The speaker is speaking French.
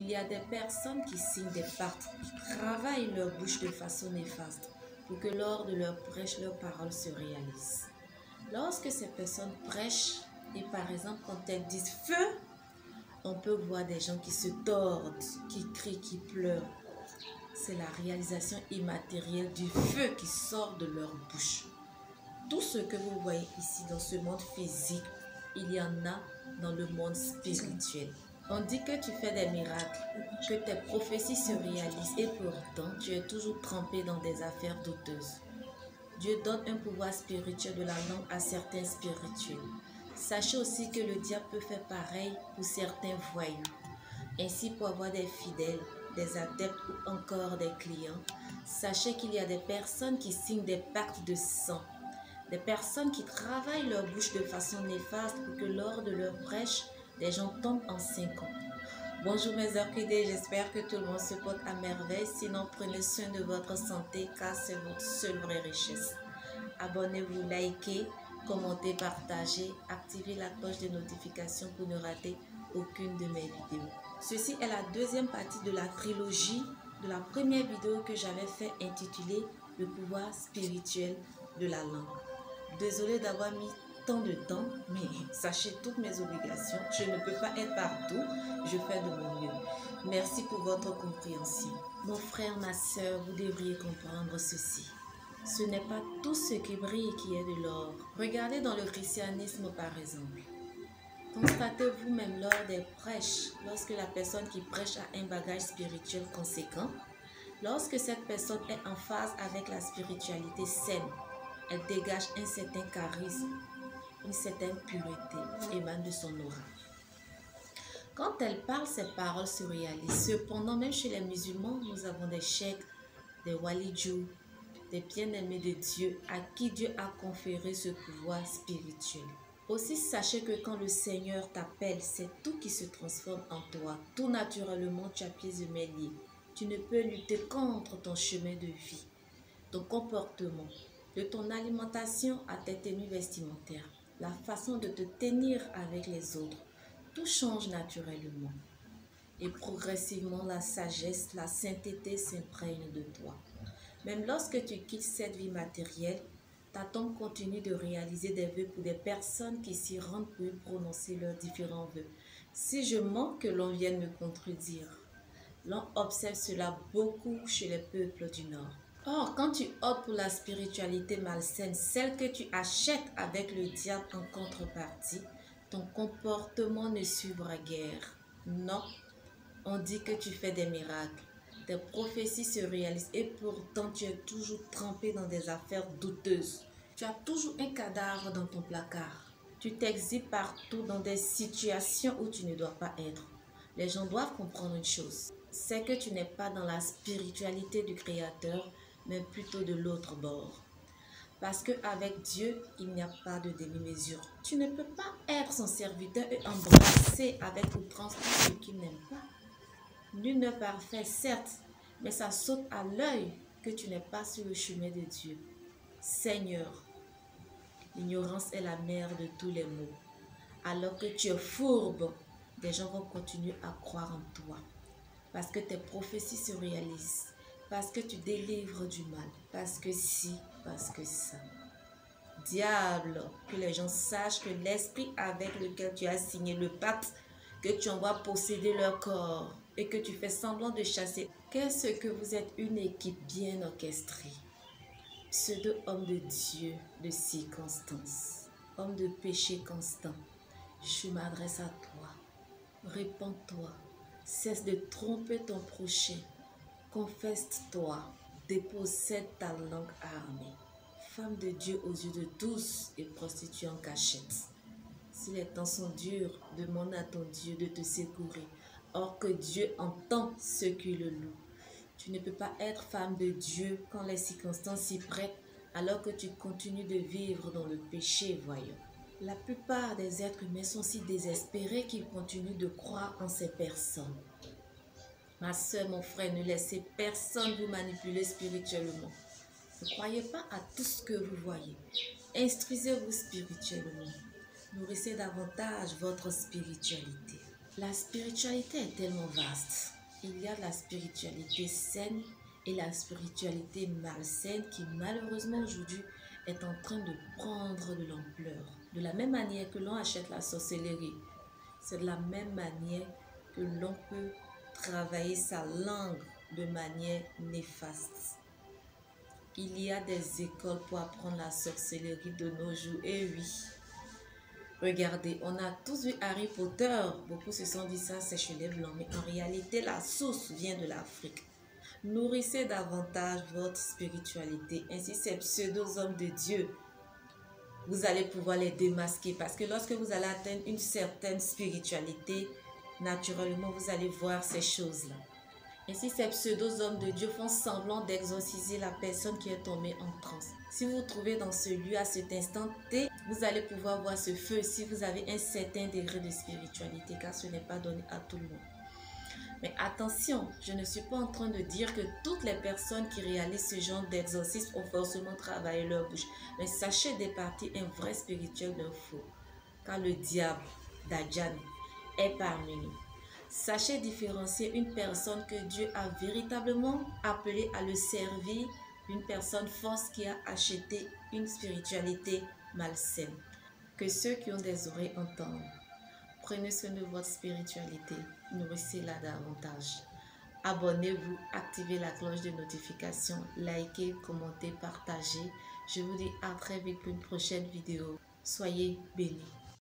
Il y a des personnes qui signent des pactes, qui travaillent leur bouche de façon néfaste pour que lors de leur prêche, leurs paroles se réalisent. Lorsque ces personnes prêchent, et par exemple quand elles disent feu, on peut voir des gens qui se tordent, qui crient, qui pleurent. C'est la réalisation immatérielle du feu qui sort de leur bouche. Tout ce que vous voyez ici dans ce monde physique, il y en a dans le monde spirituel. On dit que tu fais des miracles, que tes prophéties se réalisent et pourtant tu es toujours trempé dans des affaires douteuses. Dieu donne un pouvoir spirituel de la langue à certains spirituels. Sachez aussi que le diable peut faire pareil pour certains voyous. Ainsi, pour avoir des fidèles, des adeptes ou encore des clients, sachez qu'il y a des personnes qui signent des pactes de sang. Des personnes qui travaillent leur bouche de façon néfaste pour que lors de leur prêche, des gens tombent en 5 ans. Bonjour mes orchidées, j'espère que tout le monde se porte à merveille. Sinon, prenez soin de votre santé car c'est votre seule vraie richesse. Abonnez-vous, likez, commentez, partagez, activez la cloche de notification pour ne rater aucune de mes vidéos. Ceci est la deuxième partie de la trilogie de la première vidéo que j'avais fait intitulée « Le pouvoir spirituel de la langue ». Désolée d'avoir mis tant de temps, mais sachez toutes mes obligations. Je ne peux pas être partout, je fais de mon mieux. Merci pour votre compréhension. Mon frère, ma soeur, vous devriez comprendre ceci. Ce n'est pas tout ce qui brille qui est de l'or. Regardez dans le christianisme par exemple. Constatez vous-même lors des prêches, lorsque la personne qui prêche a un bagage spirituel conséquent, lorsque cette personne est en phase avec la spiritualité saine, elle dégage un certain charisme, une certaine pureté émane de son aura. Quand elle parle, ses paroles se réalisent. Cependant, même chez les musulmans, nous avons des cheikhs, des walidjous, des bien-aimés de Dieu à qui Dieu a conféré ce pouvoir spirituel. Aussi, sachez que quand le Seigneur t'appelle, c'est tout qui se transforme en toi. Tout naturellement, tu as pieds et mains liés. Tu ne peux lutter contre ton chemin de vie, ton comportement, de ton alimentation à tes tenues vestimentaires, la façon de te tenir avec les autres. Tout change naturellement. Et progressivement, la sagesse, la sainteté s'imprègne de toi. Même lorsque tu quittes cette vie matérielle, ta tombe continue de réaliser des vœux pour des personnes qui s'y rendent pour prononcer leurs différents vœux. Si je manque que l'on vienne me contredire, l'on observe cela beaucoup chez les peuples du Nord. Or, quand tu optes pour la spiritualité malsaine, celle que tu achètes avec le diable en contrepartie, ton comportement ne suivra guère. Non, on dit que tu fais des miracles. Tes prophéties se réalisent et pourtant tu es toujours trempé dans des affaires douteuses. Tu as toujours un cadavre dans ton placard. Tu t'exhibes partout dans des situations où tu ne dois pas être. Les gens doivent comprendre une chose, c'est que tu n'es pas dans la spiritualité du Créateur, mais plutôt de l'autre bord. Parce qu'avec Dieu, il n'y a pas de demi-mesure. Tu ne peux pas être son serviteur et embrasser avec outrance tout ce qu'il n'aime pas. Nul n'est parfait, certes, mais ça saute à l'œil que tu n'es pas sur le chemin de Dieu. Seigneur, l'ignorance est la mère de tous les maux. Alors que tu es fourbe, des gens vont continuer à croire en toi. Parce que tes prophéties se réalisent. Parce que tu délivres du mal. Parce que si, parce que ça. Diable, que les gens sachent que l'esprit avec lequel tu as signé le pacte, que tu envoies posséder leur corps et que tu fais semblant de chasser. Qu'est-ce que vous êtes une équipe bien orchestrée? Pseudo-homme de Dieu de circonstance, homme de péché constant, je m'adresse à toi. Répands-toi, cesse de tromper ton prochain, confesse-toi, dépossède ta langue armée. Femme de Dieu aux yeux de tous et prostituée en cachette. Si les temps sont durs, demande à ton Dieu de te secourir. Or que Dieu entend ceux qui le louent. Tu ne peux pas être femme de Dieu quand les circonstances s'y prêtent, alors que tu continues de vivre dans le péché, voyons. La plupart des êtres humains sont si désespérés qu'ils continuent de croire en ces personnes. Ma soeur, mon frère, ne laissez personne vous manipuler spirituellement. Ne croyez pas à tout ce que vous voyez. Instruisez-vous spirituellement. Nourrissez davantage votre spiritualité. La spiritualité est tellement vaste. Il y a la spiritualité saine et la spiritualité malsaine qui malheureusement aujourd'hui est en train de prendre de l'ampleur. De la même manière que l'on achète la sorcellerie, c'est de la même manière que l'on peut travailler sa langue de manière néfaste. Il y a des écoles pour apprendre la sorcellerie de nos jours. Et oui, regardez, on a tous vu Harry Potter. Beaucoup se sont dit ça, c'est chez les Blancs. Mais en réalité, la source vient de l'Afrique. Nourrissez davantage votre spiritualité. Ainsi, ces pseudo-hommes de Dieu, vous allez pouvoir les démasquer. Parce que lorsque vous allez atteindre une certaine spiritualité, naturellement, vous allez voir ces choses-là. Ainsi, ces pseudo-hommes de Dieu font semblant d'exorciser la personne qui est tombée en transe. Si vous vous trouvez dans ce lieu à cet instant T, vous allez pouvoir voir ce feu si vous avez un certain degré de spiritualité, car ce n'est pas donné à tout le monde. Mais attention, je ne suis pas en train de dire que toutes les personnes qui réalisent ce genre d'exorcisme ont forcément travaillé leur bouche. Mais sachez départir un vrai spirituel d'un faux, car le diable, Dajan, est parmi nous. Sachez différencier une personne que Dieu a véritablement appelée à le servir d'une personne fausse qui a acheté une spiritualité malsaine. Que ceux qui ont des oreilles entendent. Prenez soin de votre spiritualité, nourrissez-la davantage. Abonnez-vous, activez la cloche de notification, likez, commentez, partagez. Je vous dis à très vite pour une prochaine vidéo. Soyez bénis.